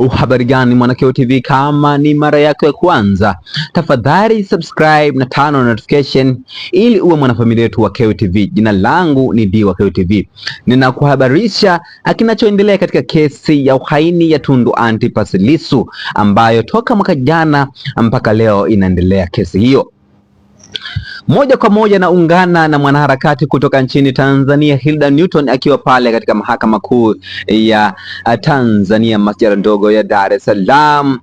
Habari gani Mwanakeo TV, kama ni mara yako ya kwanza, tafadhali subscribe na turn on notification ili uwe mwanafamilia wetu wa Keo TV. Jina langu ni D wa Keo TV. Ninakuhabarisha kinachoendelea katika kesi ya uhaini ya Tundu Antipas Lissu ambayo toka mwaka jana mpaka leo inaendelea kesi hiyo. Moja kwa moja naungana na mwanaharakati kutoka nchini Tanzania Hilda Newton akiwa pale katika mahakama kuu ya Tanzania masjala ndogo ya Dar es Salaam.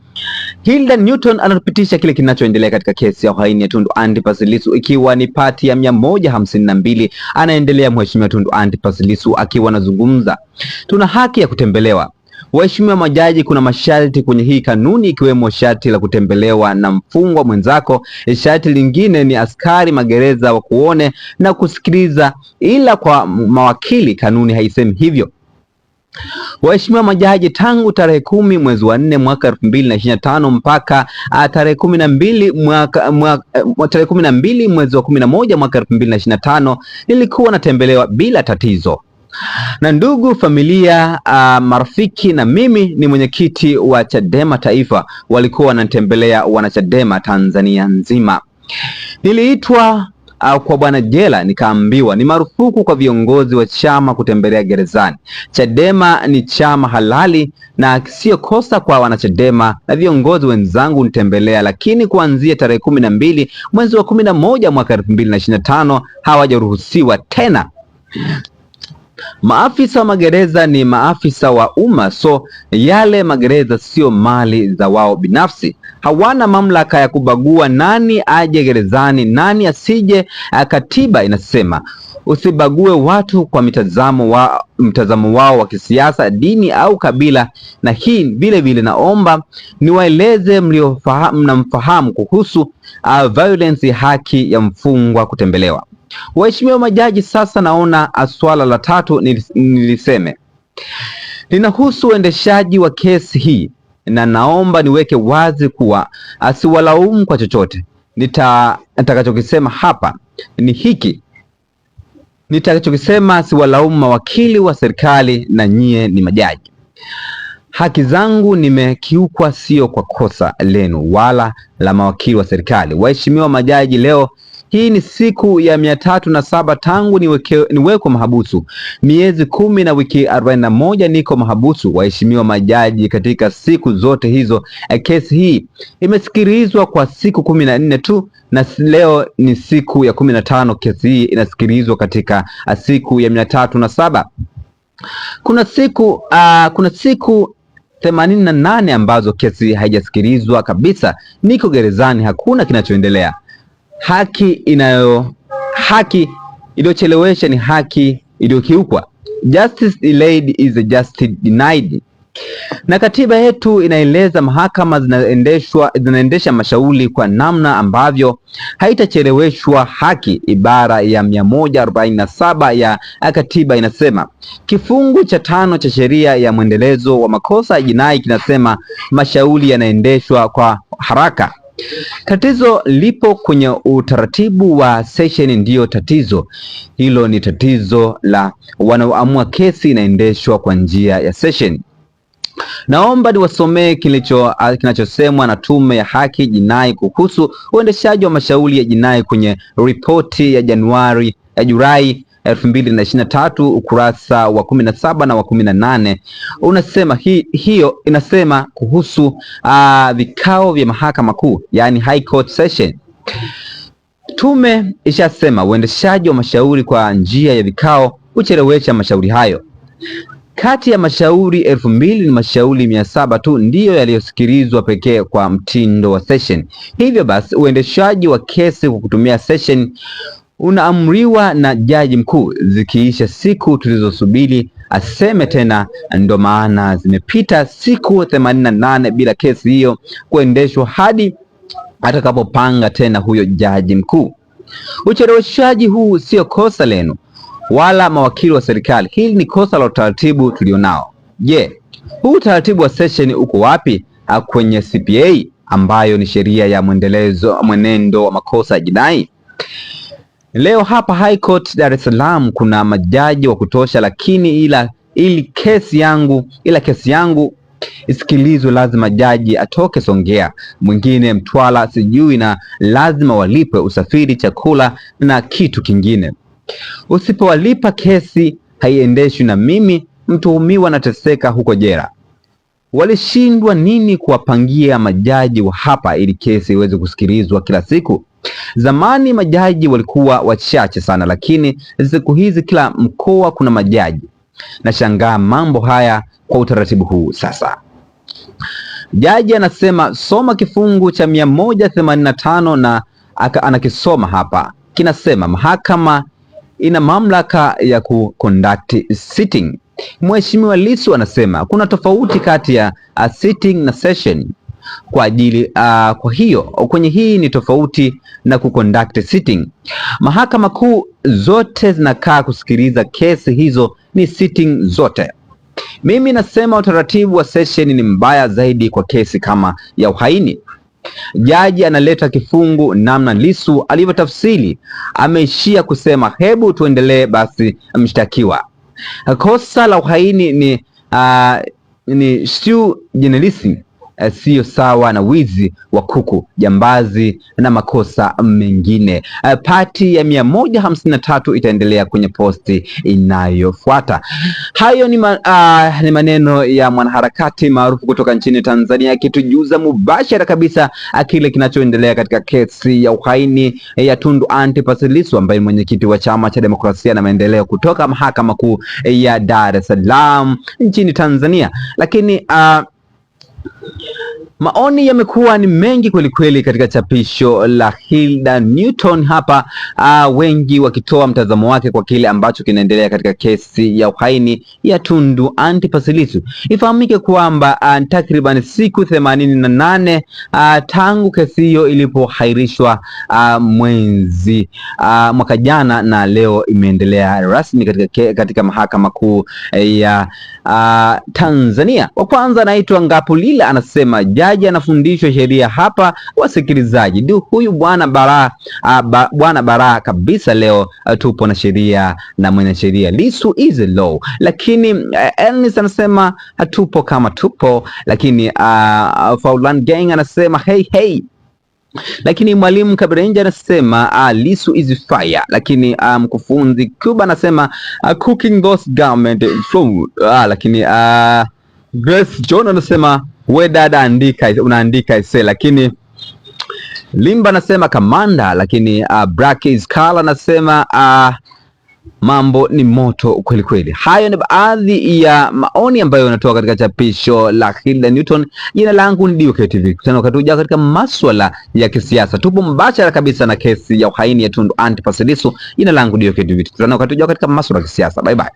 Hilda Newton anatupitisha kile kinachoendelea katika kesi ya uhaini ya Tundu Antipas Lissu ikiwa ni pati ya 152. Anaendelea Mheshimiwa Tundu Antipas Lissu akiwa anazungumza, tuna haki ya kutembelewa. Waheshimiwa majaji, kuna masharti kwenye hii kanuni ikiwemo sharti la kutembelewa na mfungwa mwenzako. Sharti lingine ni askari magereza wa kuone na kusikiliza, ila kwa mawakili kanuni haisemi hivyo. Waheshimiwa majaji, tangu tarehe 10 mwezi wa 4 mwaka 2025 mpaka tarehe 12 mwezi wa 11 mwaka 2025 nilikuwa natembelewa bila tatizo na ndugu, familia, marafiki na mimi ni mwenyekiti wa Chadema Taifa walikuwa wanatembelea wanachadema Tanzania nzima. Niliitwa kwa bwana jela, nikaambiwa ni marufuku kwa viongozi wa chama kutembelea gerezani. Chadema ni chama halali na sio kosa kwa wanachadema na viongozi wenzangu nitembelea, lakini kuanzia tarehe 12 mwezi wa 11 mwaka 2025 hawajaruhusiwa tena. Maafisa wa magereza ni maafisa wa umma, so yale magereza sio mali za wao binafsi. Hawana mamlaka ya kubagua nani aje gerezani, nani asije. Katiba inasema usibague watu kwa mtazamo wao wa kisiasa, dini au kabila. Na hii vile vile naomba niwaeleze mnamfahamu kuhusu violence, haki ya mfungwa kutembelewa. Waheshimiwa majaji, sasa naona swala la tatu niliseme linahusu uendeshaji wa kesi hii, na naomba niweke wazi kuwa asiwalaumu kwa chochote. Nitakachokisema hapa ni hiki, nitakachokisema siwalaumu mawakili wa serikali na nyie ni majaji. Haki zangu nimekiukwa, sio kwa kosa lenu wala la mawakili wa serikali. Waheshimiwa majaji, leo hii ni siku ya 307 tangu niwekwe mahabusu. Miezi 10 na wiki 41 niko mahabusu. Waheshimiwa majaji, katika siku zote hizo kesi hii imesikilizwa kwa siku 14 tu, na leo ni siku ya 15 kesi hii inasikilizwa katika siku ya 307. Kuna siku 88 ambazo kesi haijasikilizwa kabisa. Niko gerezani, hakuna kinachoendelea. Haki iliyochelewesha ni haki iliyokiukwa. Justice delayed is a justice denied. Na katiba yetu inaeleza mahakama zinaendesha mashauri kwa namna ambavyo haitacheleweshwa haki. Ibara ya 147 ya katiba inasema, kifungu cha 5 cha sheria ya mwendelezo wa makosa ya jinai kinasema mashauri yanaendeshwa kwa haraka. Tatizo lipo kwenye utaratibu wa session, ndiyo tatizo hilo. Ni tatizo la wanaoamua kesi inaendeshwa kwa njia ya session. Naomba niwasomee kinachosemwa na Tume ya Haki Jinai kuhusu uendeshaji wa mashauri ya jinai kwenye ripoti ya Julai 2023 ukurasa wa 17 na wa 18. Unasema hiyo inasema kuhusu vikao vya mahakama kuu, yani high court session. Tume ishasema uendeshaji wa mashauri kwa njia ya vikao uchelewesha mashauri hayo. Kati ya mashauri 2000 ni mashauri 700 tu ndiyo yaliyosikilizwa pekee kwa mtindo wa session. Hivyo basi uendeshaji wa kesi kwa kutumia session unaamriwa na jaji mkuu. Zikiisha siku tulizosubiri aseme tena, ndo maana zimepita siku 88 bila kesi hiyo kuendeshwa hadi atakapopanga tena huyo jaji mkuu. Ucheleweshaji huu sio kosa lenu wala mawakili wa serikali, hili ni kosa la utaratibu tulionao. Je, huu utaratibu wa session uko wapi? Kwenye CPA ambayo ni sheria ya mwenendo wa makosa ya jinai. Leo hapa High Court Dar es Salaam kuna majaji wa kutosha, lakini ila kesi yangu isikilizwe, lazima jaji atoke Songea, mwingine Mtwara sijui, na lazima walipe usafiri, chakula na kitu kingine. Usipowalipa kesi haiendeshwi, na mimi mtuhumiwa nateseka huko jela. Walishindwa nini kuwapangia majaji wa hapa ili kesi iweze kusikilizwa kila siku? Zamani majaji walikuwa wachache sana, lakini siku hizi kila mkoa kuna majaji. Nashangaa mambo haya kwa utaratibu huu sasa. Jaji anasema soma kifungu cha 185 na anakisoma hapa. Kinasema mahakama ina mamlaka ya conduct sitting. Mheshimiwa Lissu anasema kuna tofauti kati ya sitting na session. Kwa hiyo kwenye hii ni tofauti na conduct sitting. Mahakama kuu zote zinakaa kusikiliza kesi hizo, ni sitting zote. Mimi nasema utaratibu wa session ni mbaya zaidi kwa kesi kama ya uhaini. Jaji analeta kifungu namna Lissu alivyotafsiri, ameishia kusema hebu tuendelee basi mshtakiwa. Kosa la uhaini ni sui generis, siyo sawa na wizi wa kuku, jambazi na makosa mengine. Pati ya 153 itaendelea kwenye posti inayofuata. Hayo ni maneno ya mwanaharakati maarufu kutoka nchini Tanzania, akitujuza mubashara kabisa kile kinachoendelea katika kesi ya uhaini ya Tundu Antipas Lissu, ambaye ni mwenyekiti wa Chama cha Demokrasia na Maendeleo kutoka Mahakama Kuu ya Dar es Salaam nchini Tanzania. Lakini maoni yamekuwa ni mengi kweli kweli katika chapisho la Hilda Newton hapa, wengi wakitoa mtazamo wake kwa kile ambacho kinaendelea katika kesi ya uhaini ya Tundu Antipas Lissu. Ifahamike kwamba takriban siku 88 tangu kesi hiyo ilipohairishwa mwezi mwaka jana, na leo imeendelea rasmi katika Mahakama Kuu ya Tanzania. Wa kwanza anaitwa Ngapulila, anasema jaji anafundishwa sheria hapa, wasikilizaji. Ndio huyu bwana bara kabisa. Leo tupo na sheria na mwanasheria, Lissu is a law. Lakini Ernest anasema hatupo kama tupo. Lakini Faulan Gang anasema hey. Lakini Mwalimu Kaberenja anasema Lissu is fire. Lakini mkufunzi Kuba anasema cooking those government food. Lakini Grace John anasema we dada unaandika ise. Lakini Limba anasema kamanda. Lakini Braki Skala anasema mambo ni moto kweli kweli. Hayo ni baadhi ya maoni ambayo yanatoka katika chapisho la Hilda Newton. Jina langu ni DK TV. Tena wakati ujao katika masuala ya kisiasa. Tupo mbashara kabisa na kesi ya uhaini ya Tundu Antipas Lissu. Jina langu DK TV. Tena wakati ujao katika masuala ya kisiasa. Bye bye.